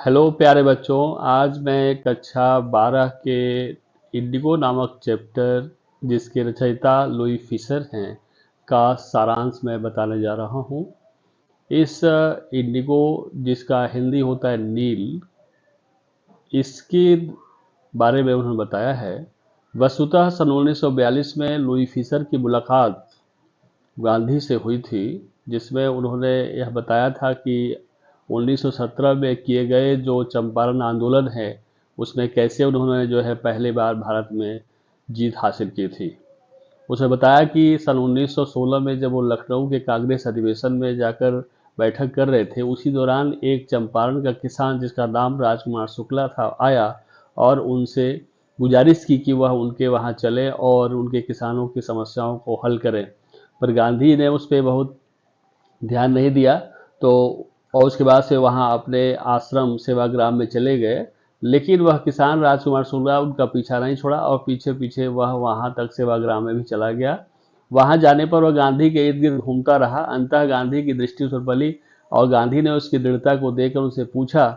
Hello प्यारे बच्चों। आज मैं कक्षा 12 के इंडिगो नामक चैप्टर, जिसके रचयिता लुई फिशर हैं, का सारांश मैं बताने जा रहा हूँ। इस इंडिगो, जिसका हिंदी होता है नील, इसके बारे में उन्होंने बताया है। वस्तुतः सन 1942 में लुई फिशर की मुलाकात गांधी से हुई थी, जिसमें उन्होंने यह बताया था कि 1917 में किए गए जो चंपारण आंदोलन है, उसमें कैसे उन्होंने जो है पहली बार भारत में जीत हासिल की थी। उसने बताया कि सन 1916 में जब वो लखनऊ के कांग्रेस अधिवेशन में जाकर बैठक कर रहे थे, उसी दौरान एक चंपारण का किसान जिसका नाम राजकुमार शुक्ला था आया और उनसे गुजारिश की कि वह उनके वहाँ चले और उनके किसानों की समस्याओं को हल करें। पर गांधी ने उस पर बहुत ध्यान नहीं दिया, तो और उसके बाद से वहाँ अपने आश्रम सेवाग्राम में चले गए। लेकिन वह किसान राजकुमार शुक्ला उनका पीछा नहीं छोड़ा और पीछे पीछे वह वहाँ तक सेवाग्राम में भी चला गया। वहाँ जाने पर वह गांधी के इर्द गिर्द घूमता रहा। अंततः गांधी की दृष्टि उस पर पड़ी और गांधी ने उसकी दृढ़ता को देखकर उनसे पूछा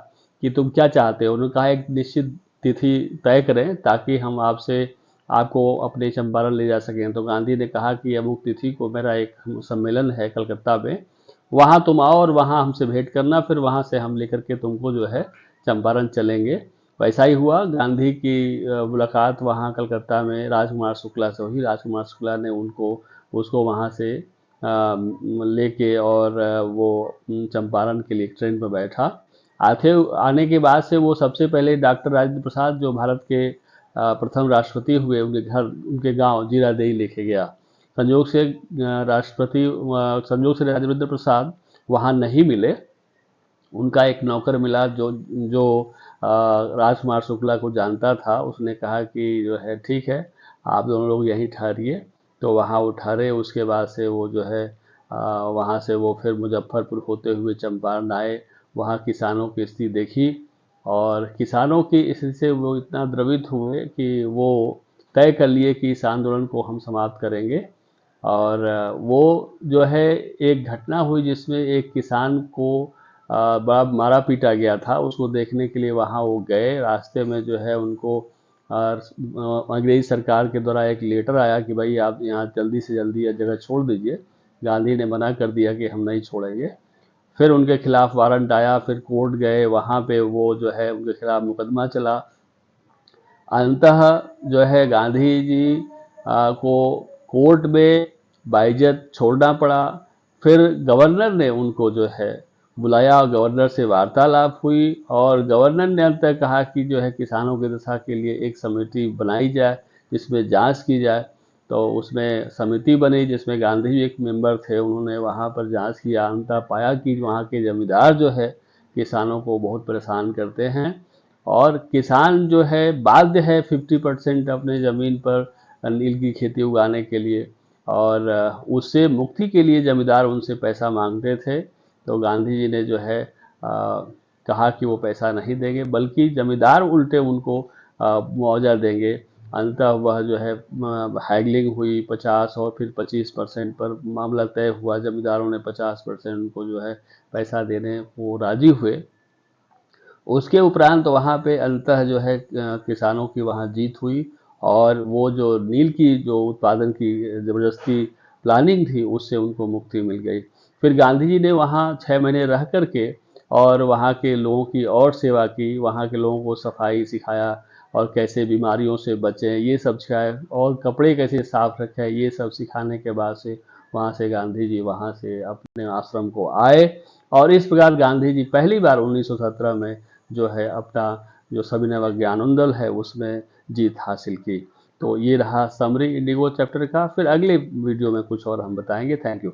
कि तुम क्या चाहते हो। उन्होंने कहा एक निश्चित तिथि तय करें ताकि हम आपको अपने चंपारण ले जा सकें। तो गांधी ने कहा कि अमुक तिथि को मेरा एक सम्मेलन है कलकत्ता में, वहाँ तुम आओ और वहाँ हमसे भेंट करना, फिर वहाँ से हम लेकर के तुमको जो है चंपारण चलेंगे। वैसा ही हुआ। गांधी की मुलाकात वहाँ कलकत्ता में राजकुमार शुक्ला से हुई। राजकुमार शुक्ला ने उसको वहाँ से लेके और वो चंपारण के लिए ट्रेन पर बैठा। आने के बाद से वो सबसे पहले डॉक्टर राजेंद्र प्रसाद, जो भारत के प्रथम राष्ट्रपति हुए, उनके गांव जीरादेई लेके गया। संजोग से राजेंद्र प्रसाद वहाँ नहीं मिले। उनका एक नौकर मिला जो जो राजकुमार शुक्ला को जानता था। उसने कहा कि जो है ठीक है, आप दोनों लोग यहीं ठहरिए। तो वहाँ वो ठहरे। उसके बाद से वो जो है वहाँ से वो फिर मुजफ्फरपुर होते हुए चंपारण आए। वहाँ किसानों की स्थिति देखी और किसानों की स्थिति से वो इतना द्रवित हुए कि वो तय कर लिए कि इस आंदोलन को हम समाप्त करेंगे। और वो जो है एक घटना हुई जिसमें एक किसान को बड़ा मारा पीटा गया था। उसको देखने के लिए वहाँ वो गए। रास्ते में जो है उनको अंग्रेजी सरकार के द्वारा एक लेटर आया कि भाई आप यहाँ जल्दी से जल्दी यह जगह छोड़ दीजिए। गांधी ने मना कर दिया कि हम नहीं छोड़ेंगे। फिर उनके खिलाफ वारंट आया, फिर कोर्ट गए, वहाँ पे वो जो है उनके खिलाफ मुकदमा चला। अंततः जो है गांधी जी को कोर्ट में बाइज्जत छोड़ना पड़ा। फिर गवर्नर ने उनको जो है बुलाया, गवर्नर से वार्तालाप हुई और गवर्नर ने अंत तक कहा कि जो है किसानों की दशा के लिए एक समिति बनाई जाए जिसमें जांच की जाए। तो उसमें समिति बनी जिसमें गांधी जी एक मेंबर थे। उन्होंने वहाँ पर जांच किया। अंततः पाया कि वहाँ के जमींदार जो है किसानों को बहुत परेशान करते हैं और किसान जो है बाध्य है 50% अपने ज़मीन पर नील की खेती उगाने के लिए, और उससे मुक्ति के लिए जमींदार उनसे पैसा मांगते थे। तो गांधी जी ने जो है कहा कि वो पैसा नहीं देंगे, बल्कि जमींदार उल्टे उनको मुआवजा देंगे। अंततः वह जो है हैगलिंग हुई 50 और फिर 25% पर मामला तय हुआ। जमींदारों ने 50% उनको जो है पैसा देने वो राजी हुए। उसके उपरांत तो वहाँ पे अंततः जो है किसानों की वहाँ जीत हुई और वो जो नील की जो उत्पादन की ज़बरदस्ती प्लानिंग थी उससे उनको मुक्ति मिल गई। फिर गांधी जी ने वहाँ 6 महीने रह कर के और वहाँ के लोगों की और सेवा की। वहाँ के लोगों को सफाई सिखाया और कैसे बीमारियों से बचें ये सब सिखाया और कपड़े कैसे साफ रखें ये सब सिखाने के बाद से वहाँ से गांधी जी वहाँ से अपने आश्रम को आए। और इस प्रकार गांधी जी पहली बार 1917 में जो है अपना जो सविनय ज्ञान आंदोलन है उसमें जीत हासिल की। तो ये रहा समरी इंडिगो चैप्टर का। फिर अगले वीडियो में कुछ और हम बताएंगे। Thank you.